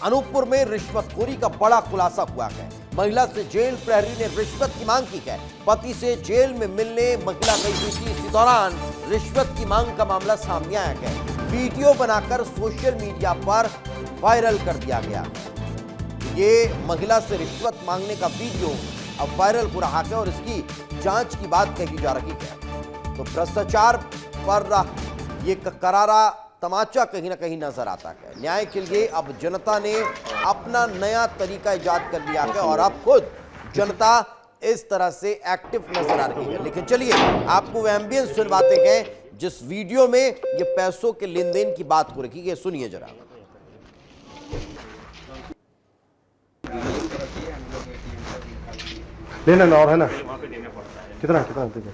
अनूपपुर में रिश्वतखोरी का बड़ा खुलासा हुआ है। महिला से जेल प्रहरी ने रिश्वत की मांग की है। पति से जेल में मिलने महिला गई हुई थी। इसी दौरान रिश्वत की मांग का मामला सामने आया है। वीडियो बनाकर सोशल मीडिया पर वायरल कर दिया गया। ये महिला से रिश्वत मांगने का वीडियो अब वायरल हो रहा है और इसकी जांच की बात कही जा रही है। तो भ्रष्टाचार पर ये करारा तमाचा कहीं ना कहीं नजर आता है। न्याय के लिए अब जनता ने अपना नया तरीका इजाद कर लिया है और अब खुद जनता इस तरह से एक्टिव नजर आ रही है। लेकिन चलिए आपको वो एम्बियंस सुनवाते हैं जिस वीडियो में ये पैसों के लेन देन की बात हो रही है। सुनिए जरा। लेना और है ना, कितना कितना दीजिए।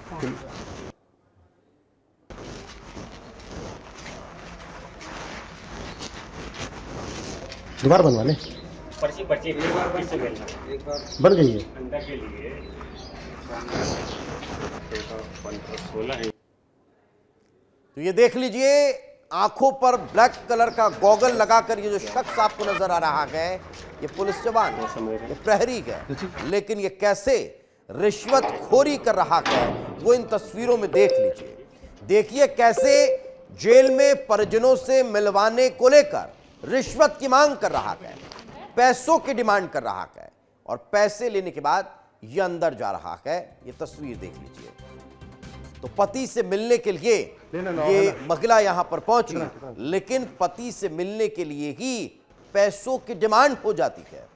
दोबारा बनवा ले। पर्ची पर्ची बन गई है। अंदर के लिए 16 है। तो ये देख लीजिए, आंखों पर ब्लैक कलर का गॉगल लगाकर ये जो शख्स आपको नजर आ रहा है, ये पुलिस जवान है, ये प्रहरी है। लेकिन ये कैसे रिश्वतखोरी कर रहा है वो इन तस्वीरों में देख लीजिए। देखिए कैसे जेल में परिजनों से मिलवाने को लेकर रिश्वत की मांग कर रहा है, पैसों की डिमांड कर रहा है और पैसे लेने के बाद ये अंदर जा रहा है। ये तस्वीर देख लीजिए। तो पति से मिलने के लिए ये महिला यहां पर पहुंची, लेकिन पति से मिलने के लिए ही पैसों की डिमांड हो जाती है।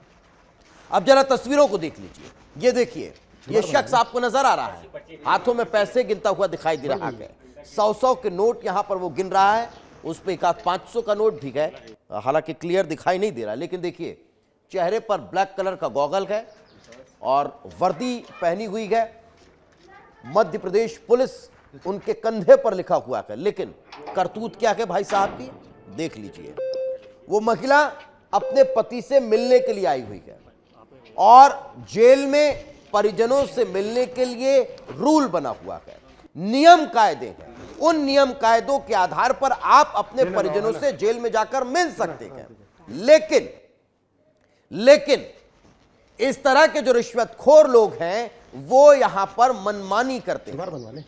अब जरा तस्वीरों को देख लीजिए। ये देखिए, ये शख्स आपको नजर आ रहा है, हाथों में पैसे गिनता हुआ दिखाई दे रहा है। 100-100 के नोट यहां पर वो गिन रहा है। उस पर एक 500 का नोट भी है, हालांकि क्लियर दिखाई नहीं दे रहा। लेकिन देखिए चेहरे पर ब्लैक कलर का गॉगल है और वर्दी पहनी हुई है। मध्य प्रदेश पुलिस उनके कंधे पर लिखा हुआ है। लेकिन करतूत क्या है भाई साहब की, देख लीजिए। वो महिला अपने पति से मिलने के लिए आई हुई है और जेल में परिजनों से मिलने के लिए रूल बना हुआ है, नियम कायदे हैं। उन नियम कायदों के आधार पर आप अपने परिजनों से जेल में जाकर मिल सकते हैं। लेकिन इस तरह के जो रिश्वतखोर लोग हैं वो यहां पर मनमानी करते हैं।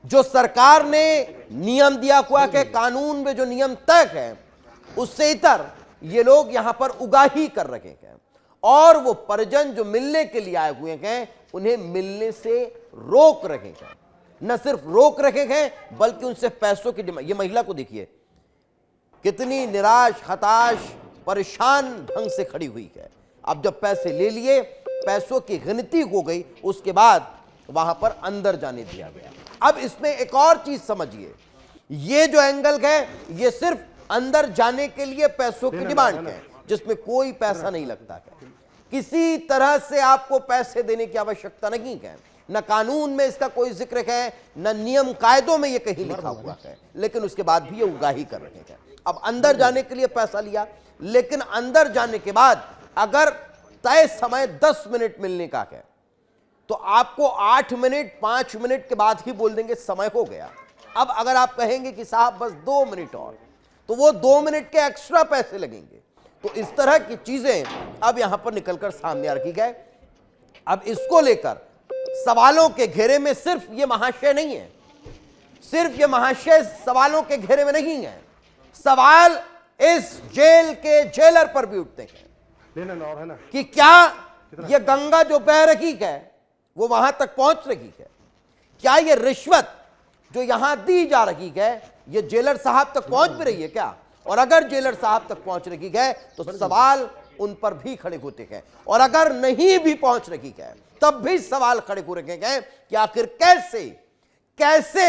जो सरकार ने नियम दिया हुआ है, कानून में जो नियम तय है, उससे इतर ये लोग यहां पर उगाही कर रहे हैं और वो परिजन जो मिलने के लिए आए हुए हैं उन्हें मिलने से रोक रहे हैं। न सिर्फ रोक रहे हैं बल्कि उनसे पैसों की डिमांड। ये महिला को देखिए कितनी निराश, हताश, परेशान ढंग से खड़ी हुई है। अब जब पैसे ले लिए, पैसों की गिनती हो गई, उसके बाद वहां पर अंदर जाने दिया गया। अब इसमें एक और चीज समझिए, ये जो एंगल है ये सिर्फ अंदर जाने के लिए पैसों की डिमांड है, जिसमें कोई पैसा नहीं लगता है। किसी तरह से आपको पैसे देने की आवश्यकता नहीं है। न कानून में इसका कोई जिक्र है, न नियम कायदों में ये कहीं लिखा हुआ है। लेकिन उसके बाद भी ये उगाही कर रहे हैं। अब अंदर जाने के लिए पैसा लिया, लेकिन अंदर जाने के बाद अगर तय समय 10 मिनट मिलने का है तो आपको 8 मिनट 5 मिनट के बाद ही बोल देंगे समय हो गया। अब अगर आप कहेंगे कि साहब बस 2 मिनट और, तो वो 2 मिनट के एक्स्ट्रा पैसे लगेंगे। तो इस तरह की चीजें अब यहां पर निकलकर सामने आ रही है। अब इसको लेकर सवालों के घेरे में सिर्फ ये महाशय नहीं है, सिर्फ ये महाशय सवालों के घेरे में नहीं है, सवाल इस जेल के जेलर पर भी उठते हैं कि क्या ये गंगा जो बह रही है वो वहां तक पहुंच रही है? क्या ये रिश्वत जो यहां दी जा रही है ये जेलर साहब तक पहुंच भी रही है क्या? और अगर जेलर साहब तक पहुंच रही है तो सवाल उन पर भी खड़े होते हैं, और अगर नहीं भी पहुंच रही है तब भी सवाल खड़े हो रहे हैं कि आखिर कैसे कैसे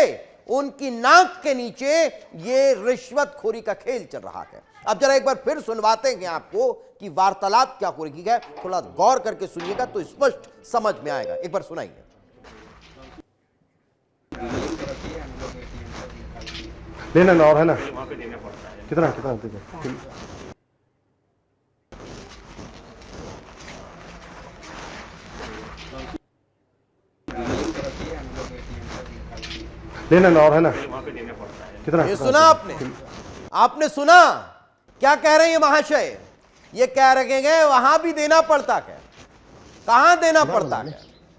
उनकी नाक के नीचे ये रिश्वतखोरी का खेल चल रहा है। अब जरा एक बार फिर सुनवाते हैं आपको कि वार्तालाप क्या हो रही है। थोड़ा गौर करके सुनिएगा तो स्पष्ट समझ में आएगा। एक बार सुनाइए। लेना और है ना, कितना कितना दीजिए। लेना और है ना, कितना ये सुना आपने सुना क्या कह रहे हैं महाशय ये कह रखे हैं वहां भी देना पड़ता है, कहां देना पड़ता है,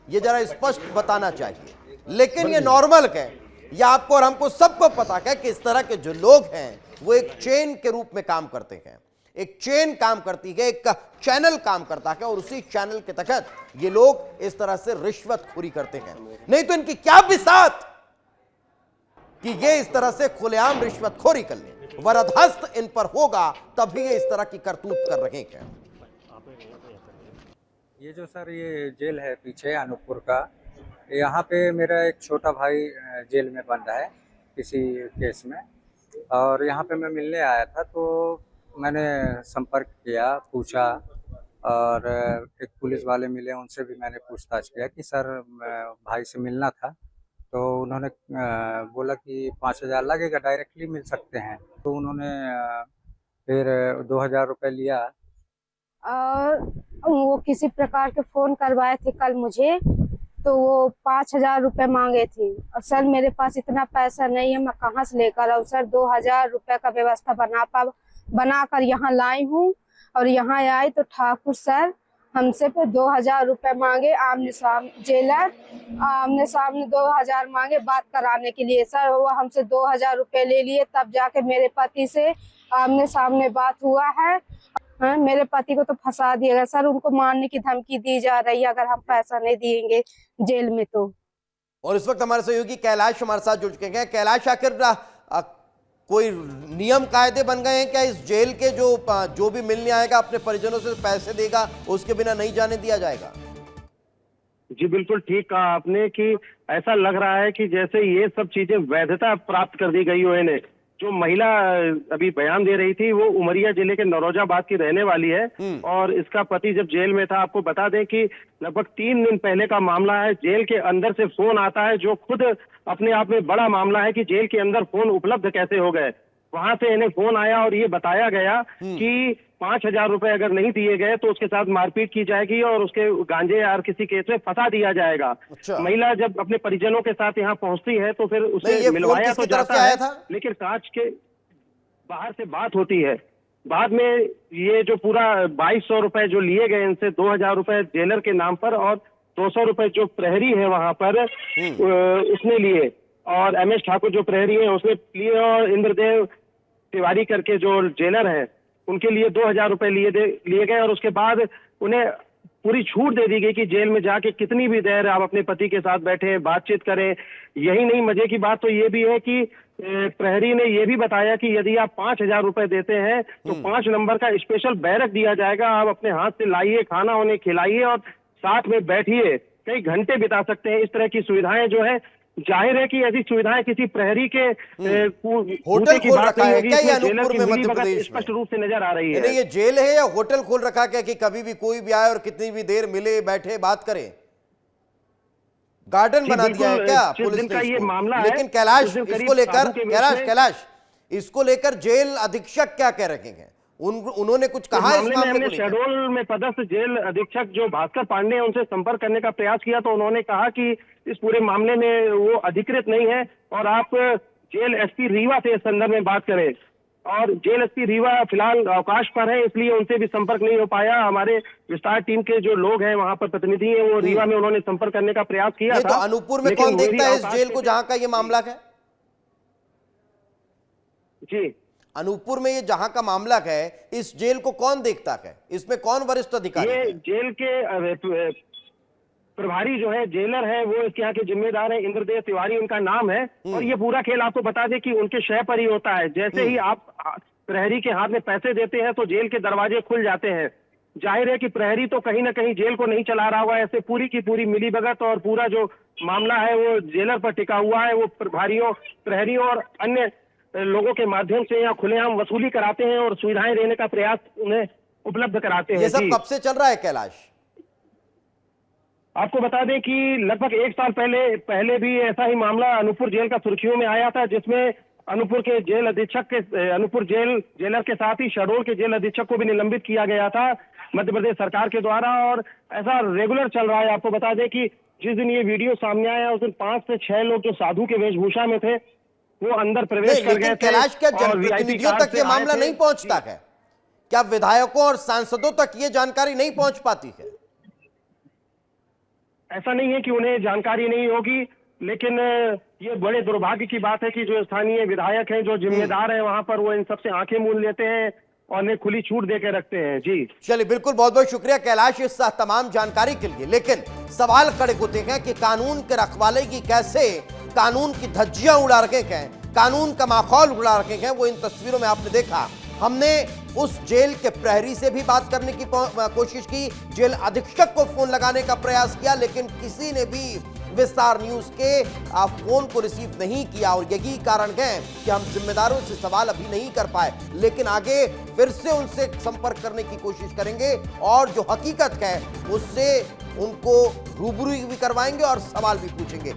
ये जरा स्पष्ट बताना चाहिए। लेकिन ये नॉर्मल है, ये आपको और हमको सबको पता है कि इस तरह के जो लोग हैं वो एक चेन के रूप में काम करते हैं, एक चेन काम करती है, एक चैनल काम करता है, और उसी चैनल के तहत ये लोग इस तरह से रिश्वतखोरी करते हैं। नहीं तो इनकी क्या बिसात कि ये इस तरह से खुलेआम रिश्वतखोरी कर ले, वरदहस्त इन पर होगा तभी ये इस तरह की करतूत कर रहे हैं। ये जो सर ये जेल है पीछे अनूपपुर का, यहाँ पे मेरा एक छोटा भाई जेल में बंद है किसी केस में, और यहाँ पे मैं मिलने आया था तो मैंने संपर्क किया, पूछा, और एक पुलिस वाले मिले, उनसे भी मैंने पूछताछ किया कि सर भाई से मिलना था, तो उन्होंने बोला कि 5,000 लगेगा, डायरेक्टली मिल सकते हैं। तो उन्होंने फिर 2,000 रुपये लिया और वो किसी प्रकार के फोन करवाए थे कल मुझे, तो वो 5,000 रुपये मांगे थे। और सर मेरे पास इतना पैसा नहीं है, मैं कहाँ से लेकर आऊँ सर। 2,000 रुपये का व्यवस्था बनाकर यहाँ लाई हूँ, और यहाँ आई तो ठाकुर सर हमसे पे 2,000 रुपये मांगे, आमने सामने जेलर आमने सामने 2,000 मांगे बात कराने के लिए। सर वो हमसे 2,000 रुपये ले लिए, तब जाके मेरे पति से आमने सामने बात हुआ है। हाँ, मेरे पति को तो फंसा दिया गया सर, उनको मारने की धमकी दी जा रही है अगर हम पैसा नहीं देंगे जेल में तो। और इस वक्त हमारे सहयोगी कैलाश हमारे साथ जुड़ चुके हैं। कैलाश, आखिर कोई नियम कायदे बन गए हैं क्या इस जेल के, जो भी मिलने आएगा अपने परिजनों से पैसे देगा, उसके बिना नहीं जाने दिया जाएगा? जी बिल्कुल ठीक कहा आपने कि ऐसा लग रहा है कि जैसे ये सब चीजें वैधता प्राप्त कर दी गई हो इन्हें। जो महिला अभी बयान दे रही थी वो उमरिया जिले के नौरोजाबाद की रहने वाली है, और इसका पति जब जेल में था, आपको बता दें कि लगभग 3 दिन पहले का मामला है। जेल के अंदर से फोन आता है, जो खुद अपने आप में बड़ा मामला है कि जेल के अंदर फोन उपलब्ध कैसे हो गए। वहां से इन्हें फोन आया और ये बताया गया कि 5,000 रुपए अगर नहीं दिए गए तो उसके साथ मारपीट की जाएगी और उसके गांजे या किसी केस में फंसा दिया जाएगा। अच्छा। महिला जब अपने परिजनों के साथ यहाँ पहुंचती है तो फिर उसे मिलवाया तो जाता है, लेकिन कांच के बाहर से बात होती है। बाद में ये जो पूरा 2,200 रुपए जो लिए गए इनसे, 2,000 रुपए जेलर के नाम पर और 200 रुपए जो प्रहरी है वहां पर उसने लिए, और एम एस ठाकुर जो प्रहरी है उसने लिए, और इंद्रदेव तिवारी करके जो जेलर है उनके लिए 2,000 रुपए लिए गए। और उसके बाद उन्हें पूरी छूट दे दी गई कि जेल में जाके कितनी भी देर आप अपने पति के साथ बैठे बातचीत करें। यही नहीं, मजे की बात तो ये भी है कि प्रहरी ने ये भी बताया कि यदि आप 5,000 रुपए देते हैं तो 5 नंबर का स्पेशल बैरक दिया जाएगा, आप अपने हाथ से लाइए, खाना उन्हें खिलाइए और साथ में बैठिए, कई घंटे बिता सकते हैं। इस तरह की सुविधाएं जो है, जाहिर है कि ऐसी सुविधाएं किसी प्रहरी के होटल खोल रखा है क्या ये अनूपपुर में, मध्य प्रदेश में? स्पष्ट रूप से नजर आ रही है। नहीं, ये जेल है या होटल खोल रखा क्या कि कभी भी कोई भी आए और कितनी भी देर मिले, बैठे, बात करे? गार्डन बना दिया है क्या पुलिस का ये मामला? लेकिन कैलाश, इसको लेकर कैलाश इसको लेकर जेल अधीक्षक क्या कह रहे हैं? उन्होंने कुछ कहा इस मामले को? शहडोल में पदस्थ जेल अधीक्षक जो भास्कर पांडे हैं उनसे संपर्क करने का प्रयास किया तो उन्होंने कहा कि इस पूरे मामले में वो अधिकृत नहीं है और आप जेल एसपी रीवा से इस संदर्भ में बात करें। और जेल एसपी रीवा फिलहाल अवकाश पर है, इसलिए उनसे भी संपर्क नहीं हो पाया। हमारे विस्तार टीम के जो लोग हैं वहां पर प्रतिनिधि हैं, वो रीवा में उन्होंने संपर्क करने का प्रयास किया था। तो अनूपपुर में कौन देखता है इस जेल को जहां का ये मामला है? जी, अनूपपुर में ये जहां का मामला है, इस जेल को कौन देखता है? इसमें कौन वरिष्ठ अधिकारी है? जेल के प्रभारी जो है, जेलर है, वो इसके यहाँ के जिम्मेदार है, इंद्रदेव तिवारी उनका नाम है। और ये पूरा खेल आपको बता दें कि उनके शय पर ही होता है। जैसे ही आप प्रहरी के हाथ में पैसे देते हैं तो जेल के दरवाजे खुल जाते हैं। जाहिर है कि प्रहरी तो कहीं ना कहीं जेल को नहीं चला रहा होगा, ऐसे पूरी की पूरी मिलीभगत और पूरा जो मामला है वो जेलर पर टिका हुआ है। वो प्रहरियों और अन्य लोगों के माध्यम से यहाँ खुलेआम वसूली कराते हैं और सुविधाएं देने का प्रयास उन्हें उपलब्ध कराते हैं। ये सब कब से चल रहा है कैलाश? आपको बता दें कि लगभग 1 साल पहले भी ऐसा ही मामला अनूपपुर जेल का सुर्खियों में आया था, जिसमें अनूपपुर के जेल अधीक्षक के अनूपपुर जेलर के साथ ही शहडोल के जेल अधीक्षक को भी निलंबित किया गया था मध्य प्रदेश सरकार के द्वारा। और ऐसा रेगुलर चल रहा है। आपको बता दें कि जिस दिन ये वीडियो सामने आया उस दिन 5 से 6 लोग जो साधु के वेशभूषा में थे वो अंदर प्रवेश कर गए थे। कैलाश, क्या जनप्रतिनिधियों तक ये मामला नहीं पहुंचता है? क्या विधायकों और सांसदों तक ये जानकारी नहीं पहुंच पाती है? ऐसा नहीं है कि उन्हें जानकारी नहीं होगी, लेकिन ये बड़े दुर्भाग्य की बात है कि जो स्थानीय विधायक हैं, जो जिम्मेदार हैं वहां पर, वो इन सबसे आंखें मूंद लेते हैं और उन्हें खुली छूट देकर रखते हैं। जी चलिए, बिल्कुल, बहुत बहुत शुक्रिया कैलाश इस तमाम जानकारी के लिए। लेकिन सवाल खड़े होते हैं कि कानून के रखवाले की कैसे कानून की धज्जियां उड़ा रखे हैं, कानून का माहौल उड़ा रखे हैं। वो इन तस्वीरों में आपने देखा। हमने उस जेल के प्रहरी से भी बात करने की कोशिश की, जेल अधीक्षक को फोन लगाने का प्रयास किया, लेकिन किसी ने भी विस्तार न्यूज के फोन को रिसीव नहीं किया। और यही कारण है कि हम जिम्मेदारों से सवाल अभी नहीं कर पाए, लेकिन आगे फिर से उनसे संपर्क करने की कोशिश करेंगे और जो हकीकत है उससे उनको रूबरू भी करवाएंगे और सवाल भी पूछेंगे।